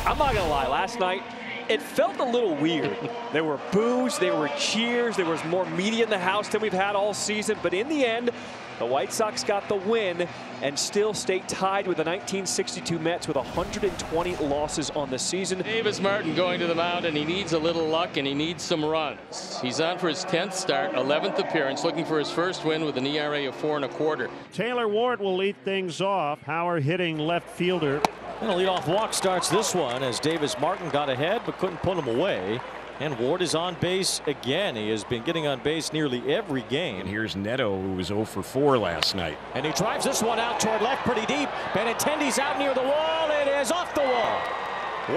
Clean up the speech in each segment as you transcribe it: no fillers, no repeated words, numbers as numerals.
I'm not gonna lie, last night it felt a little weird. There were boos, there were cheers, there was more media in the house than we've had all season, but in the end, the White Sox got the win and still stay tied with the 1962 Mets with 120 losses on the season. Davis Martin going to the mound, and he needs a little luck and he needs some runs. He's on for his 10th start, 11th appearance, looking for his first win with an ERA of 4 1/4. Taylor Ward will lead things off. Howard hitting left fielder. And a leadoff walk starts this one as Davis Martin got ahead but couldn't put him away. And Ward is on base again. He has been getting on base nearly every game. And here's Neto, who was 0 for 4 last night. And he drives this one out toward left pretty deep. Benintendi's out near the wall. It is off the wall.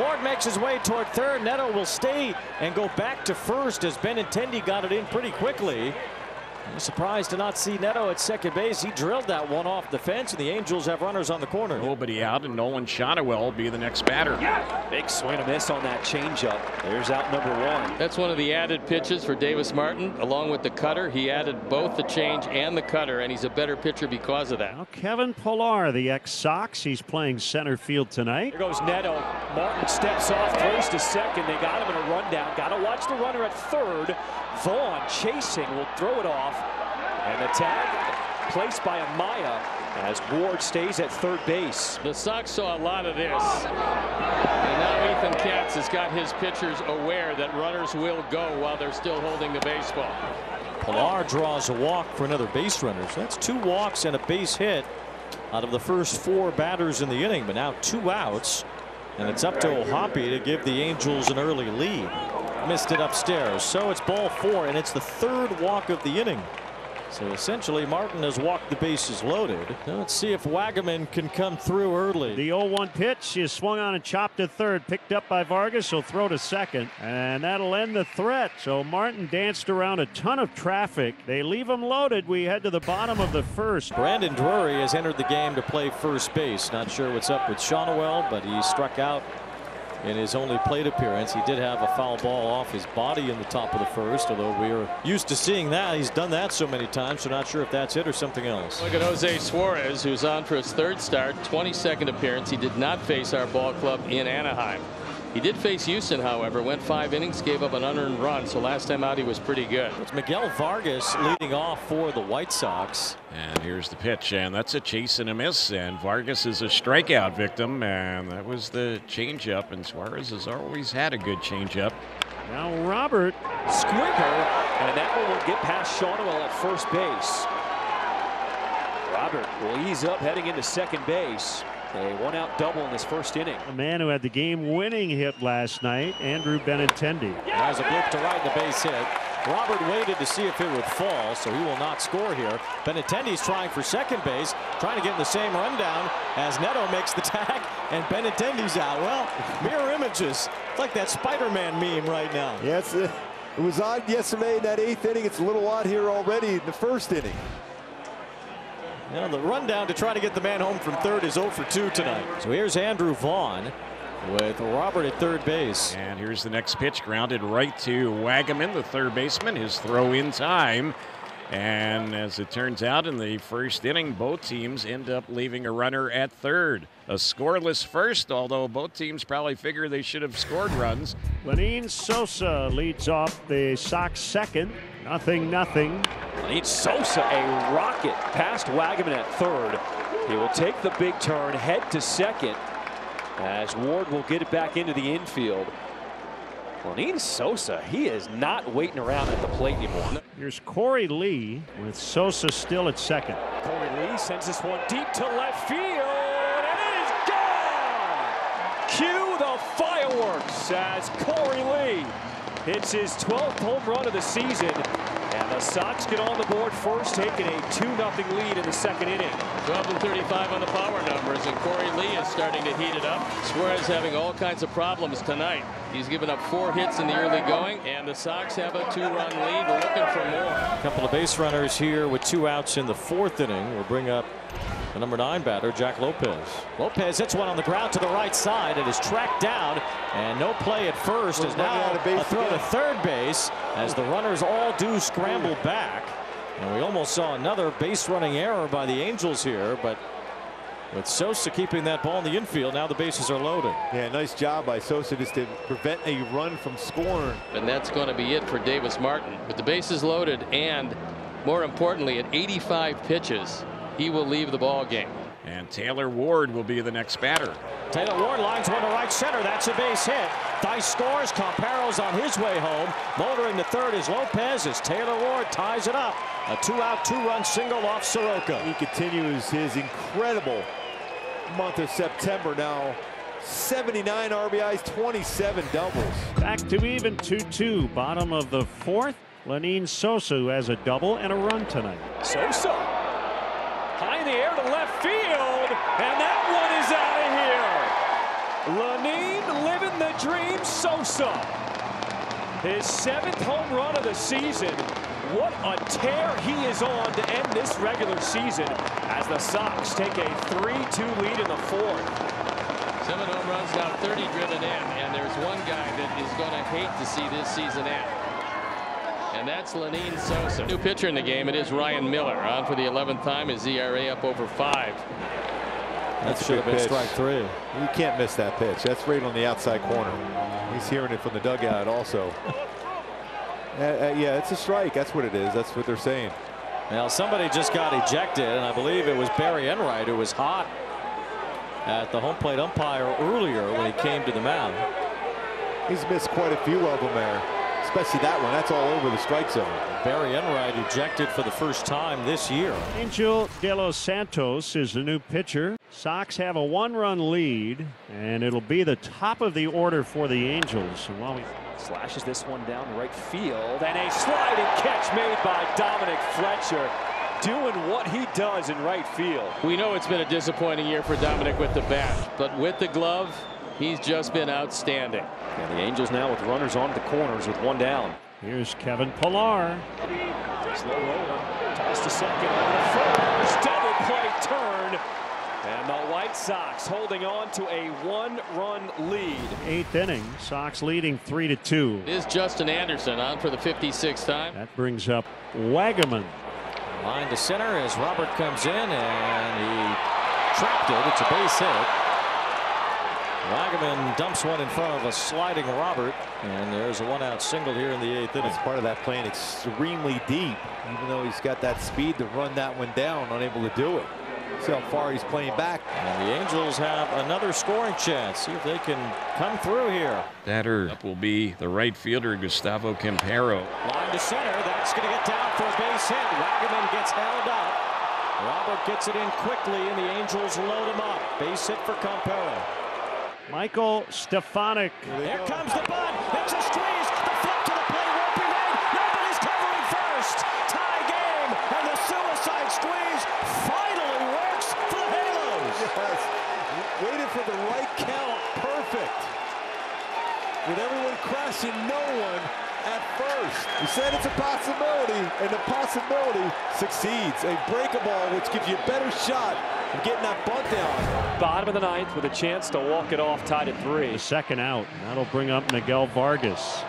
Ward makes his way toward third. Neto will stay and go back to first as Benintendi got it in pretty quickly. I'm surprised to not see Neto at second base. He drilled that one off the fence, and the Angels have runners on the corner. Nobody out, and Nolan Shotwell will be the next batter. Big swing and a miss on that changeup. There's out number 1. That's one of the added pitches for Davis Martin, along with the cutter. He added both the change and the cutter, and he's a better pitcher because of that. Now Kevin Pillar, the ex-Sox, he's playing center field tonight. Here goes Neto. Martin steps off, throws to second. They got him in a rundown. Got to watch the runner at third. Vaughn chasing, will throw it off. And the tag placed by Amaya as Ward stays at third base. The Sox saw a lot of this. And now Ethan Katz has got his pitchers aware that runners will go while they're still holding the baseball. Pillar draws a walk for another base runner. So that's 2 walks and a base hit out of the first 4 batters in the inning. But now 2 outs. And it's up to Ohapi to give the Angels an early lead. Missed it upstairs. So it's ball 4, and it's the 3rd walk of the inning. So essentially Martin has walked the bases loaded. Now let's see if Wagaman can come through early. The 0-1 pitch is swung on and chopped to third, picked up by Vargas. He'll throw to second, and that'll end the threat. So Martin danced around a ton of traffic. They leave him loaded. We head to the bottom of the first. Brandon Drury has entered the game to play first base. Not sure what's up with Shotwell, but he struck out in his only plate appearance. He did have a foul ball off his body in the top of the first, although we are used to seeing that. He's done that so many times, so not sure if that's it or something else. Look at Jose Suarez, who's on for his 3rd start, 22nd appearance. He did not face our ball club in Anaheim. He did face Houston, however, went 5 innings, gave up an unearned run, so last time out he was pretty good. It's Miguel Vargas leading off for the White Sox. And here's the pitch, and that's a chase and a miss, and Vargas is a strikeout victim, and that was the changeup, and Suarez has always had a good changeup. Now Robert Squigger, and that one will get past Shotwell at first base. Robert will ease up heading into second base. A 1-out double in this first inning. a man who had the game-winning hit last night, Andrew Benintendi. Has a blip to right, the base hit. Robert waited to see if it would fall, so he will not score here. Benintendi's trying for second base, trying to get in the same rundown as Neto makes the tag, and Benintendi's out. Well, mirror images. It's like that Spider-Man meme right now. Yes, it was on yesterday in that 8th inning. It's a little on here already in the 1st inning. Now the rundown to try to get the man home from third is 0 for 2 tonight. So here's Andrew Vaughn with Robert at third base. And here's the next pitch, grounded right to Wagaman, the third baseman. His throw in time. And as it turns out, in the first inning, both teams end up leaving a runner at third. A scoreless first, although both teams probably figure they should have scored runs. Lenyn Sosa leads off the Sox second. 0-0. Lenyn Sosa, a rocket past Wagaman at third. He will take the big turn, head to second, as Ward will get it back into the infield. Lenyn Sosa, he is not waiting around at the plate anymore. Here's Korey Lee with Sosa still at second. Korey Lee sends this one deep to left field, and it is gone! Cue the fireworks as Korey Lee hits his 12th home run of the season, and the Sox get on the board first, taking a 2-0 lead in the second inning. 12-35 on the power numbers, and Korey Lee is starting to heat it up. Suarez having all kinds of problems tonight. He's given up 4 hits in the early going, and the Sox have a 2-run lead. We're looking for more. A couple of base runners here with 2 outs in the 4th inning. We'll bring up the number 9 batter, Jack Lopez. Lopez hits one on the ground to the right side. It is tracked down, and no play at first is now a throw to third base as the runners all do scramble back. And we almost saw another base running error by the Angels here, but With Sosa keeping that ball in the infield, now the bases are loaded. Yeah, nice job by Sosa just to prevent a run from scoring. And that's going to be it for Davis Martin. With the bases loaded and, more importantly, at 85 pitches, he will leave the ball game. And Taylor Ward will be the next batter. Taylor Ward lines one to right center. That's a base hit. Dice scores. Campero's on his way home. Motoring to third is Lopez as Taylor Ward ties it up. A 2-out, 2-run single off Soroka. He continues his incredible month of September now. 79 RBIs, 27 doubles. Back to even 2-2. Bottom of the fourth. Lenyn Sosa, who has a double and a run tonight. Sosa high in the air to left field, and that one is out of here. Lenyn living the dream. Sosa, his 7th home run of the season. What a tear he is on to end this regular season as the Sox take a 3-2 lead in the fourth. 7 home runs, now 30 driven in, and there's one guy that is going to hate to see this season end. And that's Lenyn Sosa. New pitcher in the game, it is Ryan Miller. On for the 11th time, his ERA up over 5. That should have been strike 3. You can't miss that pitch. That's right on the outside corner. He's hearing it from the dugout also. Yeah, it's a strike. That's what it is. That's what they're saying. Now somebody just got ejected, and I believe it was Barry Enright who was hot at the home plate umpire earlier when he came to the mound. He's missed quite a few of them there, especially that one. That's all over the strike zone. Barry Enright ejected for the first time this year. Angel De Los Santos is the new pitcher. Sox have a 1-run lead, and it'll be the top of the order for the Angels. And while we Slashes this one down the right field, and a sliding catch made by Dominic Fletcher, doing what he does in right field. We know it's been a disappointing year for Dominic with the bat, but with the glove, he's just been outstanding. And the Angels now with runners on the corners with 1 down. here's Kevin Pillar. Slow roller, toss to second, over to first, double play turn. And the White Sox holding on to a 1-run lead. 8th inning, Sox leading 3-2. It is Justin Anderson on for the 56th time. That brings up Wagaman. Line to center as Robert comes in, and he trapped it. It's a base hit. Wagaman dumps one in front of a sliding Robert, and there's a 1-out single here in the 8th inning. It's part of that playing extremely deep, even though he's got that speed to run that one down, unable to do it. See how far he's playing back. And the Angels have another scoring chance. See if they can come through here. Batter up will be the right fielder, Gustavo Campero. Line to center. That's going to get down for a base hit. Wagaman gets held up. Robert gets it in quickly, and the Angels load him up. Base hit for Campero. Michael Stefanik. Here comes the bunt. It's a squeeze. The flip to the plate won't be made. Nobody's covering first. Tie game, and the suicide squeeze finally works for the Halos. Yes. Waited for the right count. Perfect. With everyone crashing, no one at first. We said it's a possibility, and the possibility succeeds. A break a ball, which gives you a better shot of getting that bunt down. Bottom of the 9th with a chance to walk it off, tied at 3. The 2nd out. That'll bring up Miguel Vargas.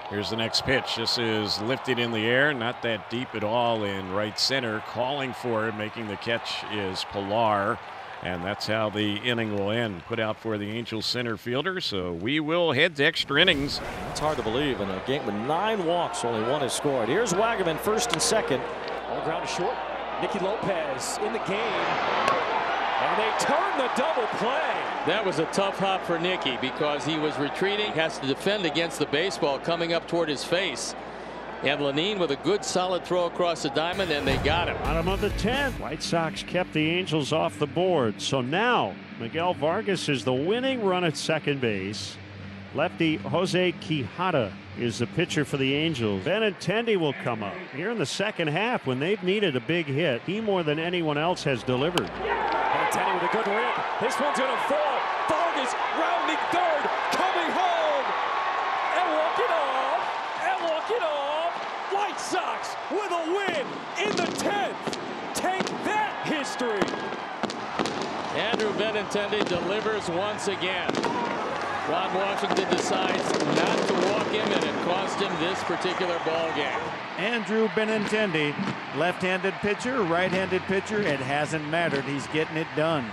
Here's the next pitch. This is lifted in the air, not that deep at all in right center. Calling for it, making the catch is Pillar. And that's how the inning will end. Put out for the Angels center fielder. So we will head to extra innings. It's hard to believe in a game with 9 walks, only 1 is scored. Here's Wagaman, first and second. All ground to short. Nicky Lopez in the game. And they turn the double play. That was a tough hop for Nicky because he was retreating. He has to defend against the baseball coming up toward his face. And Lenyn with a good solid throw across the diamond, and they got him. Bottom of the 10th. White Sox kept the Angels off the board. So now Miguel Vargas is the winning run at second base. Lefty Jose Quijada is the pitcher for the Angels. Benintendi will come up here in the second half when they've needed a big hit. He more than anyone else has delivered. Benintendi with a good rip. This one's going to fall. Vargas rounding third, coming home, and walk it off, and walk it off. White Sox with a win in the 10th. Take that, history. Andrew Benintendi delivers once again. Ron Washington decides not to walk him, and it cost him this particular ball game. Andrew Benintendi, left-handed pitcher, right-handed pitcher, it hasn't mattered. He's getting it done.